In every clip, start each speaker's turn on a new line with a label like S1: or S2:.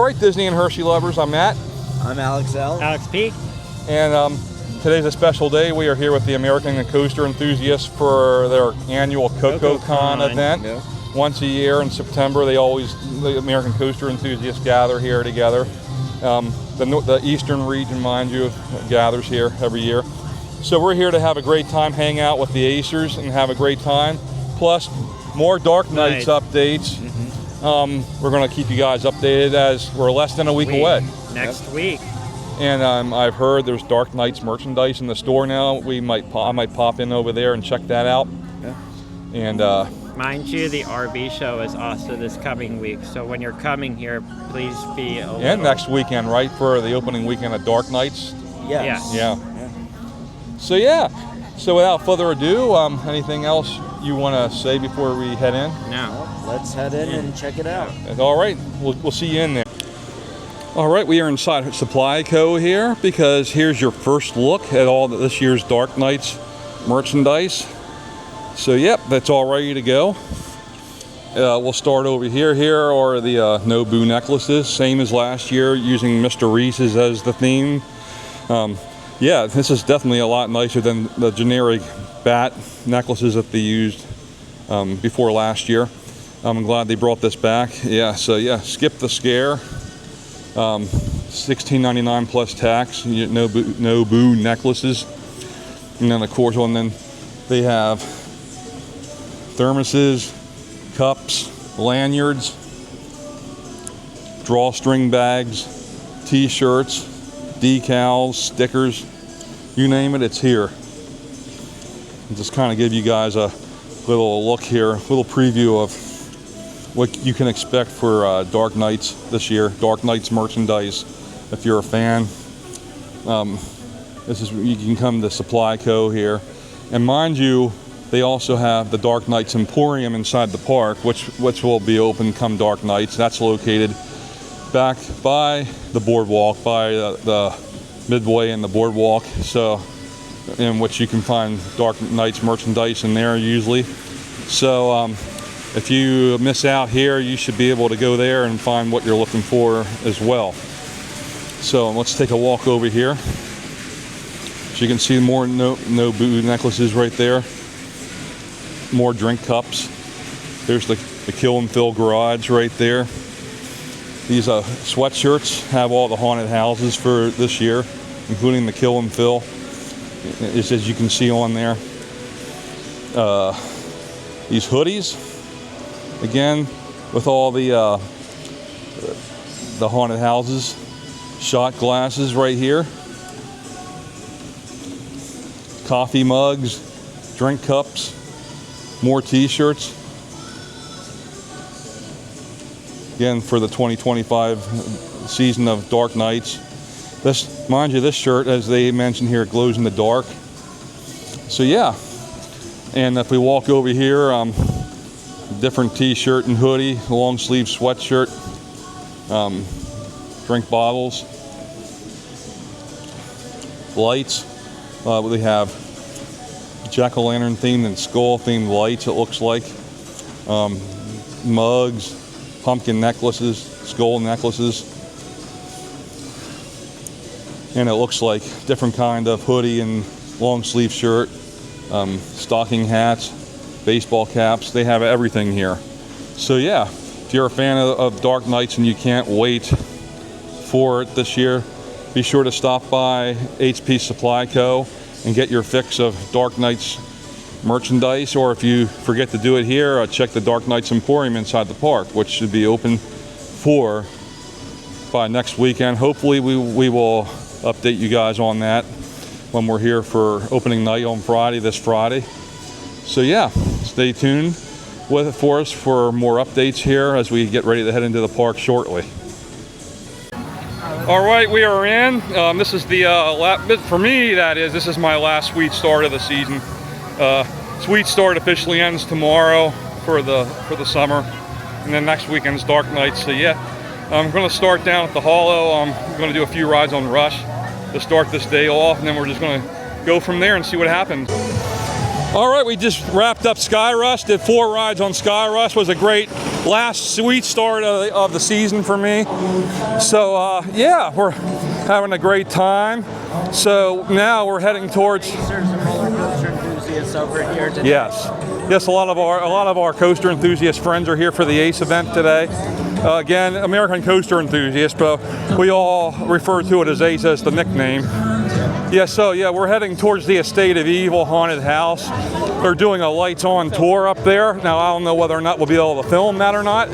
S1: right, Disney and Hershey lovers, I'm Matt.
S2: I'm Alex L.
S3: Alex P.
S1: And today's a special day. We are here with the American Coaster enthusiasts for their annual CocoCon event.
S2: Yeah.
S1: Once a year in September, the American Coaster enthusiasts gather here together. The eastern region, mind you, gathers here every year. So we're here to have a great time, hang out with the Acers and have a great time. Plus, more Dark Nights updates. Mm-hmm. We're going to keep you guys updated as we're less than a week away.
S3: Next week.
S1: And I've heard there's Dark Nights merchandise in the store now. I might pop in over there and check that out.
S2: Yeah.
S1: And
S3: mind you, the RV show is also this coming week. So when you're coming here, please be a
S1: and next weekend, right, for the opening weekend of Dark Nights.
S3: Yes.
S1: Yeah. So without further ado, anything else you want to say before we head in?
S3: No.
S2: Let's head in and check it out.
S1: All right, we'll see you in there. All right, we are inside Supply Co. here because here's your first look at all this year's Dark Nights merchandise. So yep, that's all ready to go. We'll start over here. Here are the Nobu necklaces, same as last year, using Mr. Reese's as the theme. Yeah, this is definitely a lot nicer than the generic bat necklaces that they used before last year. I'm glad they brought this back. Yeah, so yeah, skip the scare. $16.99 plus tax. Nobu necklaces, and then of course, they have thermoses, cups, lanyards, drawstring bags, t-shirts, decals, stickers, you name it, it's here. Just kind of give you guys a little look here, a little preview of what you can expect for Dark Nights this year. Dark Nights merchandise, if you're a fan. You can come to Supply Co. here, and mind you, they also have the Dark Nights Emporium inside the park, which will be open come Dark Nights. That's located back by the boardwalk, by the Midway and the boardwalk. So, in which you can find Dark Nights merchandise in there usually. So, if you miss out here, you should be able to go there and find what you're looking for as well. So let's take a walk over here. So you can see more Nobu necklaces right there. More drink cups. There's the Kill and Fill garage right there. These sweatshirts have all the haunted houses for this year, including the Kill and Fill, as you can see on there. These hoodies, again, with all the haunted houses. Shot glasses right here. Coffee mugs, drink cups, more t-shirts. Again, for the 2025 season of Dark Nights. Mind you, this shirt, as they mentioned here, glows in the dark. So yeah, and if we walk over here, different t-shirt and hoodie, long sleeve sweatshirt, drink bottles, lights. We have jack-o'-lantern themed and skull themed lights, it looks like. Mugs, pumpkin necklaces, skull necklaces. And it looks like different kind of hoodie and long sleeve shirt, stocking hats, baseball caps. They have everything here. So yeah, if you're a fan of Dark Nights and you can't wait for it this year, be sure to stop by HP Supply Co. and get your fix of Dark Nights merchandise. Or if you forget to do it here, check the Dark Nights Emporium inside the park, which should be open by next weekend. Hopefully we will update you guys on that when we're here for opening night on this Friday. So yeah, stay tuned for us for more updates here as we get ready to head into the park shortly. All right, we are in. This is for me, this is my last Sweet Start of the season. Sweet Start officially ends tomorrow for the summer, and then next weekend's Dark Nights. So yeah, I'm going to start down at the Hollow. I'm going to do a few rides on Rush to start this day off, and then we're just going to go from there and see what happens. All right, we just wrapped up Sky Rush. Did 4 rides on Sky Rush. Was a great last sweet start of the season for me. So yeah, we're having a great time. So now we're heading towards.
S2: There's some roller coaster enthusiasts over here today.
S1: Yes, a lot of our coaster enthusiast friends are here for the ACE event today. Again, American Coaster Enthusiast, but we all refer to it as ACE as the nickname. Yeah, so yeah, we're heading towards the Estate of Evil haunted house. They're doing a lights on tour up there. Now I don't know whether or not we'll be able to film that or not.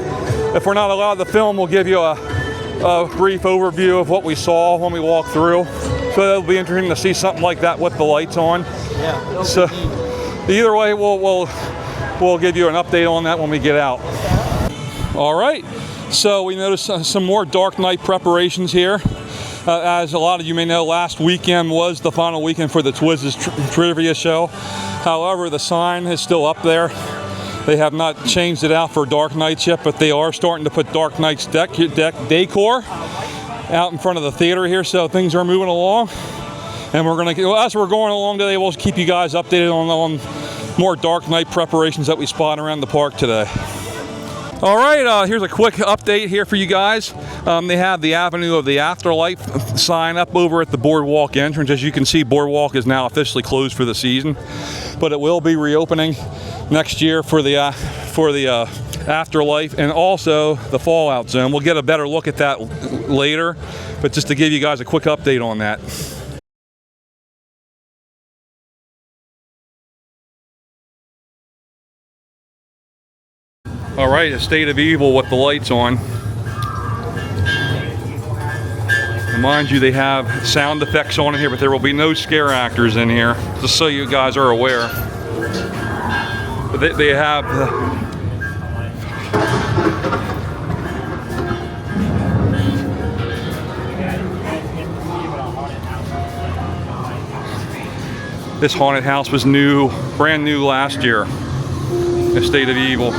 S1: If we're not allowed to film, we'll give you a brief overview of what we saw when we walked through. So it'll be interesting to see something like that with the lights on.
S2: Yeah.
S1: So either way, we'll give you an update on that when we get out. All right. So we noticed some more Dark Knight preparations here. As a lot of you may know, last weekend was the final weekend for the Twizz's trivia show. However, the sign is still up there. They have not changed it out for Dark Knights yet, but they are starting to put Dark Knights decor out in front of the theater here. So things are moving along, and as we're going along today, we'll keep you guys updated on more Dark Knight preparations that we spot around the park today. All right, here's a quick update here for you guys. They have the Avenue of the Afterlife sign up over at the Boardwalk entrance. As you can see, Boardwalk is now officially closed for the season, but it will be reopening next year for the Afterlife and also the Fallout Zone. We'll get a better look at that later, but just to give you guys a quick update on that. All right, Estate of Evil with the lights on. And mind you, they have sound effects on in here, but there will be no scare actors in here, just so you guys are aware. But they have this haunted house was brand new last year. Estate of Evil.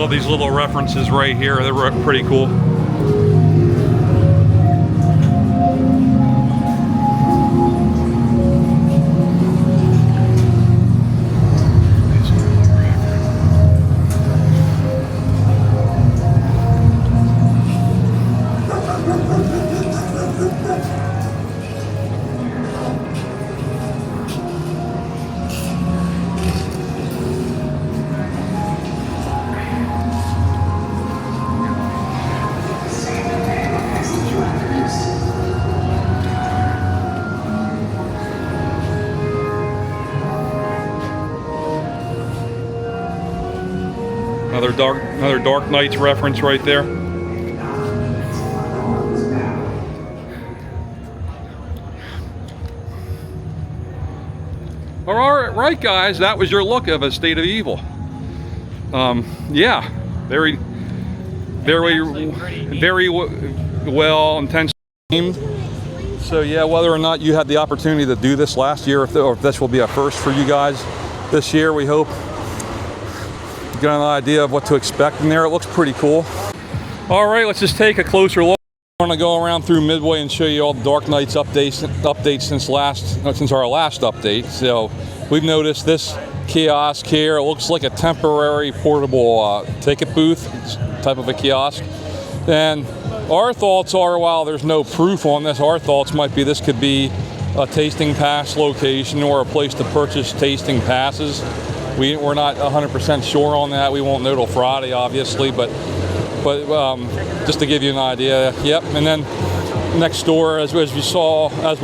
S1: all these little references right here. They're pretty cool. Another Dark Knights reference right there. All right, guys, that was your look of A State of Evil. Yeah, very well intense themed. So yeah, whether or not you had the opportunity to do this last year, or if this will be a first for you guys this year, we hope you get an idea of what to expect in there. It looks pretty cool. All right, let's just take a closer look. I want to go around through Midway and show you all the Dark Knights updates since our last update. So we've noticed this kiosk here. It looks like a temporary portable ticket booth type of a kiosk. And our thoughts are, while there's no proof on this, our thoughts might be this could be a tasting pass location or a place to purchase tasting passes. We're not 100% sure on that. We won't know till Friday, obviously, but just to give you an idea. Yep. And then next door, as we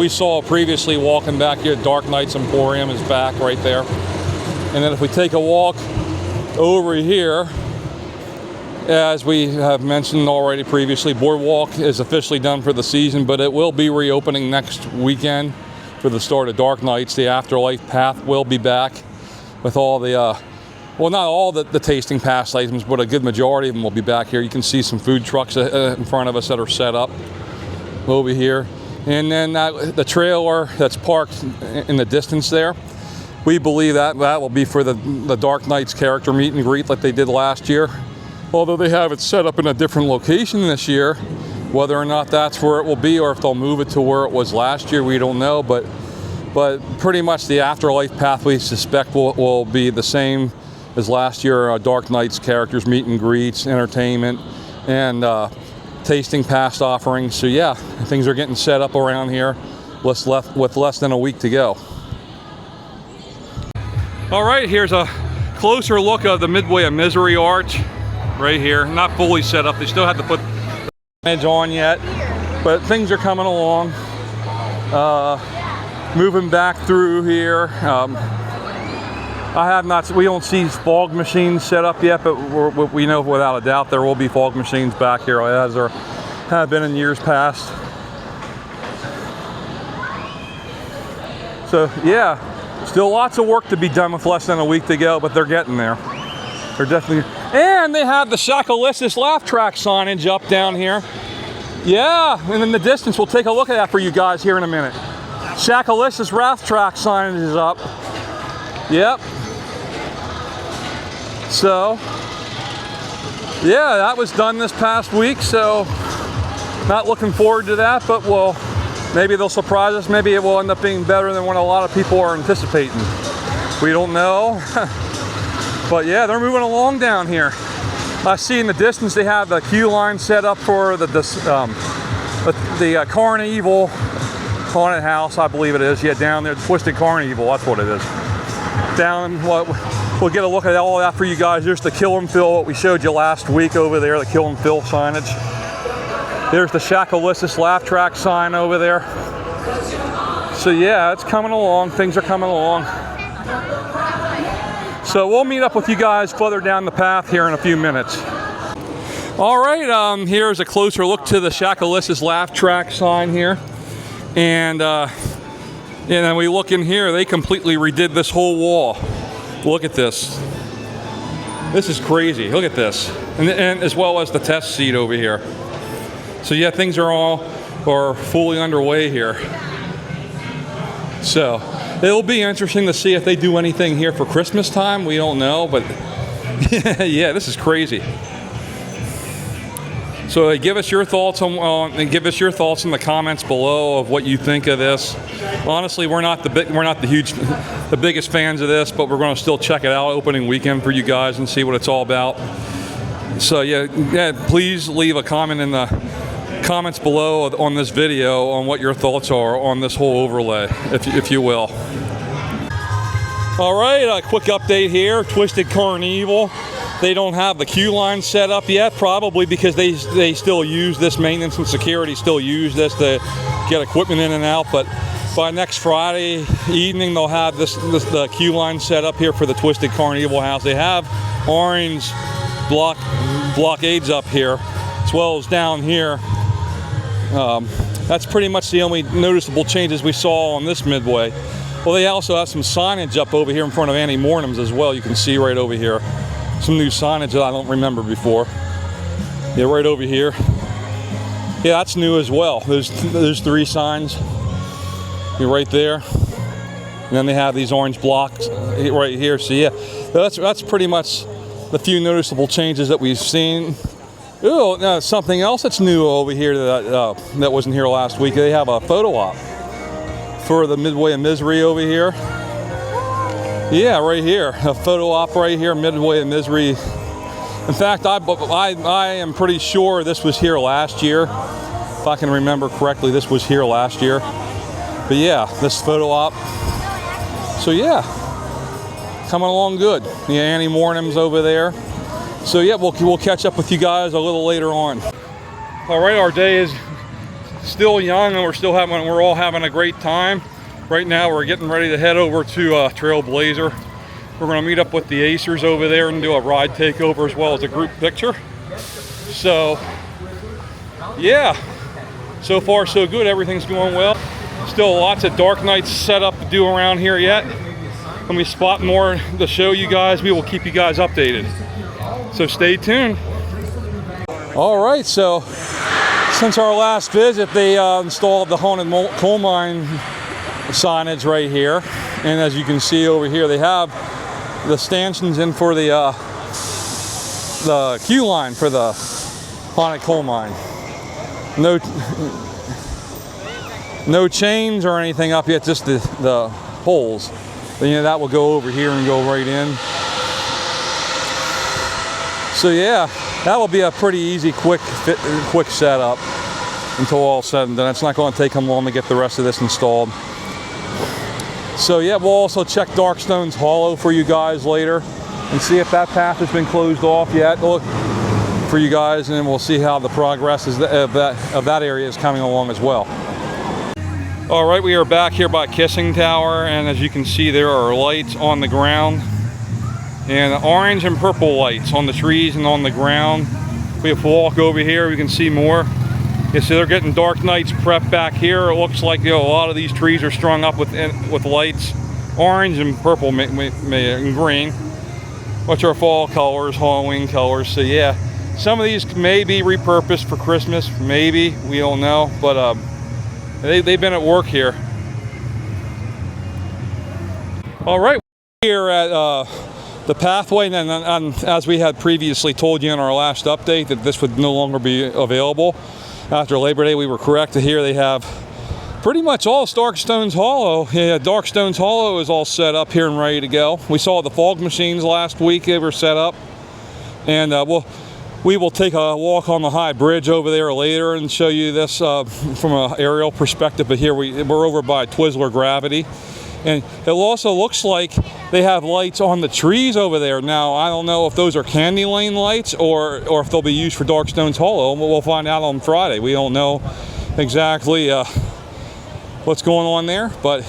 S1: saw previously walking back here, Dark Knights Emporium is back right there. And then if we take a walk over here, as we have mentioned already previously, Boardwalk is officially done for the season, but it will be reopening next weekend for the start of Dark Knights. The Afterlife path will be back with all the, well, not all the tasting pass items, but a good majority of them will be back here. You can see some food trucks in front of us that are set up over here. And then the trailer that's parked in the distance there, we believe that will be for the Dark Knights character meet and greet like they did last year. Although they have it set up in a different location this year, whether or not that's where it will be or if they'll move it to where it was last year, we don't know. But pretty much the Afterlife path we suspect will be the same as last year. Dark Knights characters, meet and greets, entertainment, and tasting pass offerings. So yeah, things are getting set up around here with less than a week to go. All right, here's a closer look of the Midway of Misery arch right here. Not fully set up. They still have to put the edge on yet, but things are coming along. Moving back through here. We don't see fog machines set up yet, but we know without a doubt there will be fog machines back here, as there have been in years past. So yeah, still lots of work to be done with less than a week to go, but they're getting there. They're definitely, and they have the Shaq-A-Licious Laff Trakk signage up down here. Yeah, and in the distance, we'll take a look at that for you guys here in a minute. Shaq-A-Licious Laff Trakk signage is up. Yep. So, yeah, that was done this past week, so not looking forward to that, but maybe they'll surprise us. Maybe it will end up being better than what a lot of people are anticipating. We don't know. But yeah, they're moving along down here. I see in the distance they have the queue line set up for the Carnival haunted house, I believe it is. Yeah, down there, Twisted Carnival, that's what it is. Down, we'll get a look at all that for you guys. There's the Kill and Fill, what we showed you last week over there, the Kill and Fill signage. There's the Shaq-A-Licious Laff Trakk sign over there. So yeah, it's coming along, things are coming along. So we'll meet up with you guys further down the path here in a few minutes. All right, here's a closer look to the Shaq-A-Licious Laff Trakk sign here. And then we look in here, they completely redid this whole wall. Look at this. This is crazy, look at this. And as well as the test seat over here. So yeah, things are fully underway here. So it'll be interesting to see if they do anything here for Christmas time. We don't know, but Yeah, this is crazy. So give us your thoughts on give us your thoughts in the comments below of what you think of this. Honestly, we're not the biggest fans of this, but we're going to still check it out opening weekend for you guys and see what it's all about. So yeah, please leave a comment in the comments below on this video on what your thoughts are on this whole overlay, if you will. All right, a quick update here. Twisted Carnival. They don't have the queue line set up yet, probably because they still use this, maintenance and security still use this to get equipment in and out. But by next Friday evening, they'll have the queue line set up here for the Twisted Carnival house. They have orange blockades up here, as well as down here. That's pretty much the only noticeable changes we saw on this Midway. Well, they also have some signage up over here in front of Annie Mornham's as well. You can see right over here. Some new signage that I don't remember before. Yeah, right over here. Yeah, that's new as well. There's 3 signs. You're right there. And then they have these orange blocks right here. So yeah, that's pretty much the few noticeable changes that we've seen. Oh, now something else that's new over here that wasn't here last week. They have a photo op for the Midway of Misery over here. Yeah, right here, a photo op right here, Midway of Misery. In fact, I am pretty sure this was here last year. If I can remember correctly, this was here last year. But yeah, this photo op. So yeah, coming along good. Yeah, Annie Mornham's over there. So yeah, we'll catch up with you guys a little later on. All right, our day is still young and we're all having a great time. Right now we're getting ready to head over to Trailblazer. We're going to meet up with the Acers over there and do a ride takeover as well as a group picture. So yeah, so far so good. Everything's going well. Still lots of dark nights set up to do around here yet. When we spot more to show you guys, we will keep you guys updated. So stay tuned. All right, so since our last visit, they installed the haunted coal mine signage right here, and as you can see over here, they have the stanchions in for the queue line for the haunted coal mine. No chains or anything up yet, just the poles. But, you know, that will go over here and go right in. So yeah, that will be a pretty easy, quick setup until all said and done. It's not going to take them long to get the rest of this installed. So yeah, we'll also check Darkstone's Hollow for you guys later and see if that path has been closed off yet. Look for you guys, and then we'll see how the progress of that area is coming along as well. All right, we are back here by Kissing Tower, and as you can see, there are lights on the ground, and orange and purple lights on the trees and on the ground. We have to walk over here, we can see more. Yeah, so they're getting dark nights prepped back here. It looks like, you know, a lot of these trees are strung up with lights, orange and purple and green, which are fall colors, Halloween colors. So yeah, some of these may be repurposed for Christmas, maybe, we don't know, but they've been at work here. All right, here at the pathway, and as we had previously told you in our last update that this would no longer be available after Labor Day. We were correct. Here they have pretty much all Darkstone's Hollow. Yeah, Darkstone's Hollow is all set up here and ready to go. We saw the fog machines last week. They were set up, and we will take a walk on the high bridge over there later and show you this from an aerial perspective. But here we're over by Twizzler Gravity, and it also looks like they have lights on the trees over there. Now, I don't know if those are Candy Lane lights or if they'll be used for Darkstone's Hollow. We'll find out on Friday. We don't know exactly what's going on there, but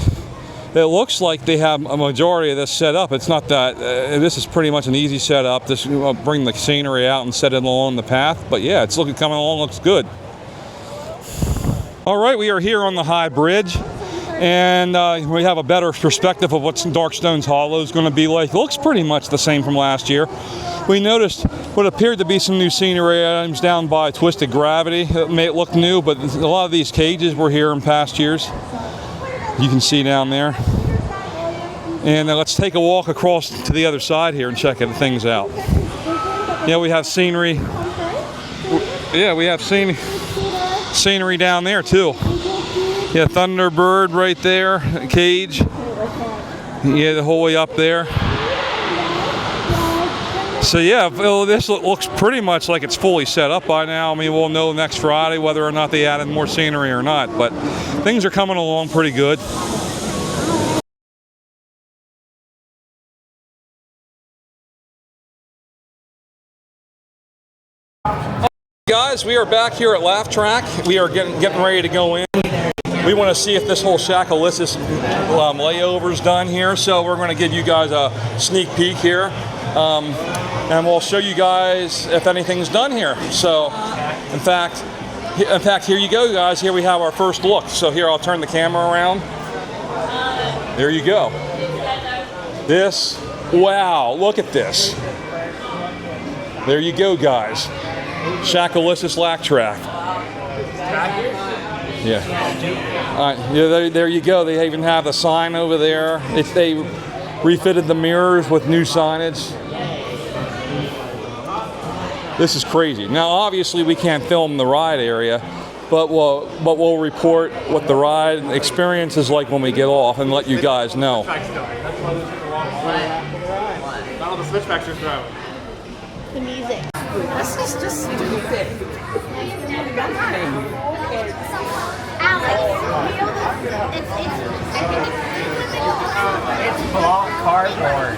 S1: it looks like they have a majority of this set up. It's not that, this is pretty much an easy setup. Just bring the scenery out and set it along the path. But yeah, it's coming along, looks good. All right, we are here on the high bridge, and we have a better perspective of what Darkstone's Hollow is going to be like. It looks pretty much the same from last year. We noticed what appeared to be some new scenery items down by Twisted Gravity. It may look new, but a lot of these cages were here in past years. You can see down there. And let's take a walk across to the other side here and check things out. Yeah, we have scenery. Yeah, we have scenery down there too. Yeah, Thunderbird right there, cage. Yeah, the whole way up there. So yeah, this looks pretty much like it's fully set up by now. I mean, we'll know next Friday whether or not they added more scenery or not, but things are coming along pretty good. Guys, we are back here at Laff Trakk. We are getting ready to go in. We want to see if this whole Shaq-A-Licious layover is done here, so we're going to give you guys a sneak peek here. And we'll show you guys if anything's done here. So, in fact, here you go, guys. Here we have our first look. So here, I'll turn the camera around. There you go. This, wow, look at this. There you go, guys. Shaq-A-Licious Laff Trakk. Yeah. Yeah, there you go. They even have the sign over there. They refitted the mirrors with new signage. This is crazy. Now, obviously, we can't film the ride area, but we'll report what the ride experience is like when we get off and let you guys know.
S4: All the switchbacks are throwing.
S5: The music. This is just stupid.
S2: It's block cardboard.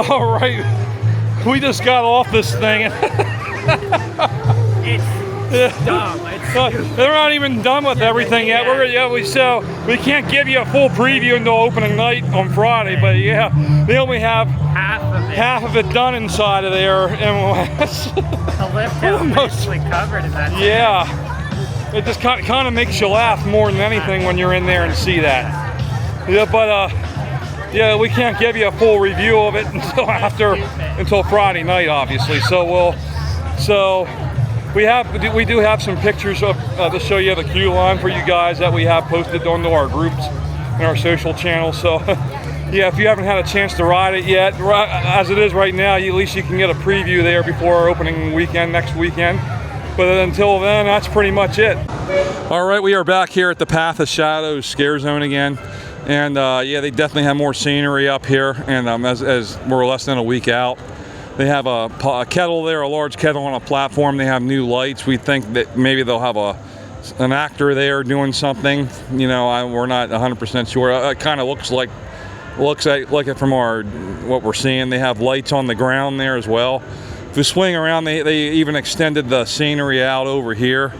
S1: All right, we just got off this thing.
S3: It's dumb.
S1: They're not even done with everything yet. We can't give you a full preview until opening night on Friday, but yeah, they only have half of it done inside of there. And
S3: The lift is mostly covered in that.
S1: yeah, it just kind of makes you laugh more than anything when you're in there and see that. Yeah, but yeah, we can't give you a full review of it until Friday night, obviously. We do have some pictures of to show you the queue line for you guys that we have posted onto our groups and our social channels. So yeah, if you haven't had a chance to ride it yet, as it is right now, at least you can get a preview there before our opening weekend next weekend. But until then, that's pretty much it. All right, we are back here at the Path of Shadows Scare Zone again. And yeah, they definitely have more scenery up here, and as we're less than a week out. They have a kettle there, a large kettle on a platform. They have new lights. We think that maybe they'll have an actor there doing something. You know, we're not 100% sure. It kind of looks like it from what we're seeing. They have lights on the ground there as well. If you swing around, they even extended the scenery out over here,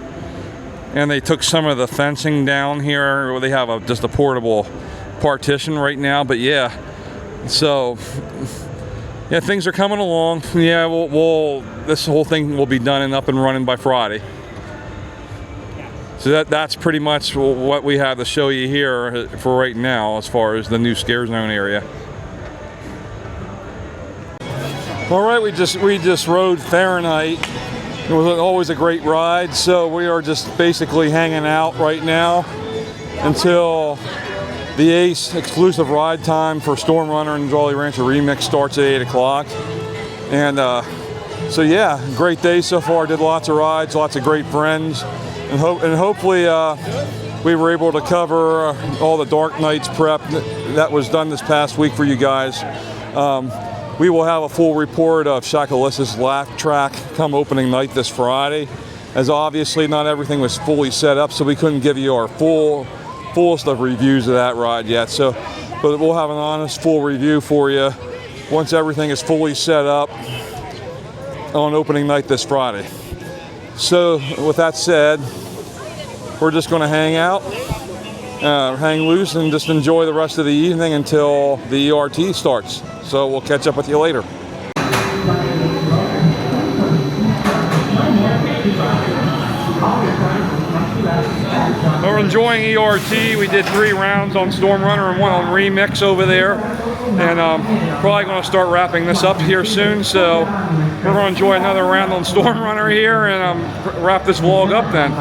S1: and they took some of the fencing down here. They have just a portable partition right now. But yeah, so. Yeah, things are coming along. Yeah, this whole thing will be done and up and running by Friday. So that's pretty much what we have to show you here for right now as far as the new Scare Zone area. All right, we just rode Fahrenheit. It was always a great ride, so we are just basically hanging out right now until the Ace exclusive ride time for Storm Runner and Jolly Rancher Remix starts at 8 o'clock. And so yeah, great day so far. Did lots of rides, lots of great friends. And hopefully we were able to cover all the Dark Nights prep that was done this past week for you guys. We will have a full report of Shaq-A-Licious Laff Trakk come opening night this Friday. As obviously not everything was fully set up, so we couldn't give you our fullest of reviews of that ride yet, but we'll have an honest full review for you once everything is fully set up on opening night this Friday. So with that said, we're just going to hang out, hang loose, and just enjoy the rest of the evening until the ERT starts. So we'll catch up with you later. All we're enjoying ERT. We did 3 rounds on Storm Runner and 1 on Remix over there. And probably going to start wrapping this up here soon. So we're going to enjoy another round on Storm Runner here and wrap this vlog up then.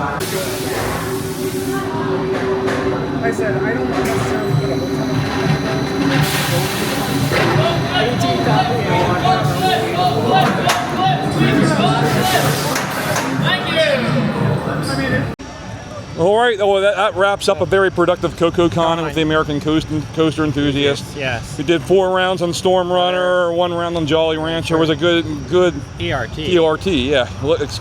S4: I said, I don't necessarily get a
S1: All right, well, that wraps up a very productive Coco Con with the American Coaster Enthusiasts.
S3: Yes.
S1: We did 4 rounds on Storm Runner, 1 round on Jolly Rancher. It was a good
S3: ERT.
S1: ERT, yeah.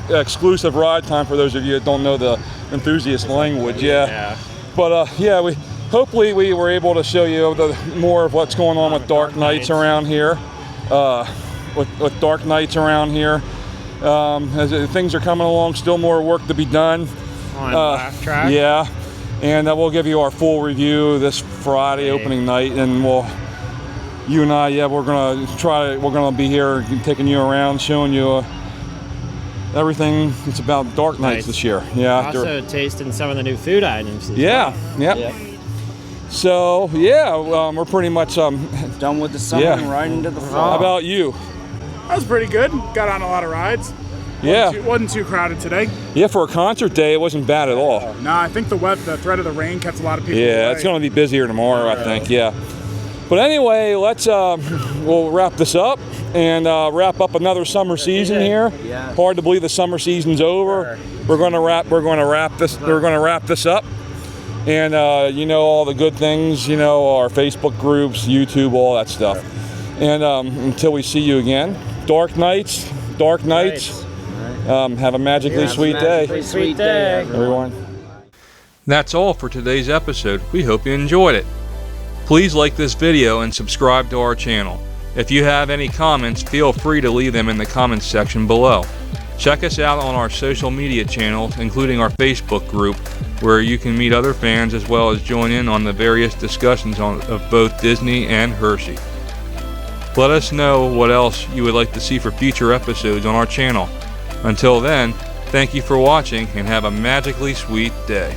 S1: Exclusive ride time for those of you that don't know the enthusiast language, yeah. But yeah, hopefully we were able to show you more of what's going on with Dark Nights around here. With Dark Nights around here. As things are coming along, still more work to be done.
S3: On Laff Trakk.
S1: Yeah, and we'll give you our full review this Friday opening night, and you and I, we're gonna be here taking you around, showing you everything that's about Dark Nights this year. Yeah.
S3: Also tasting some of the new food items.
S1: Yep. So yeah, we're pretty much
S2: Done with the summer and right into the fall.
S1: How about you?
S4: That was pretty good. Got on a lot of rides. Wasn't too crowded today.
S1: Yeah, for a concert day, it wasn't bad at all.
S4: No, I think the threat of the rain kept a lot of people
S1: Yeah,
S4: away.
S1: it's going to be busier tomorrow, I think. Yeah. But anyway, we'll wrap this up and wrap up another summer season here.
S2: Yeah.
S1: Hard to believe the summer season's over. We're going to wrap this up. And all the good things, our Facebook groups, YouTube, all that stuff. And until we see you again, Dark Nights. Have a magically sweet day.
S3: Sweet day,
S1: everyone. That's all for today's episode. We hope you enjoyed it. Please like this video and subscribe to our channel. If you have any comments, feel free to leave them in the comments section below. Check us out on our social media channels, including our Facebook group, where you can meet other fans as well as join in on the various discussions of both Disney and Hershey. Let us know what else you would like to see for future episodes on our channel. Until then, thank you for watching and have a magically sweet day.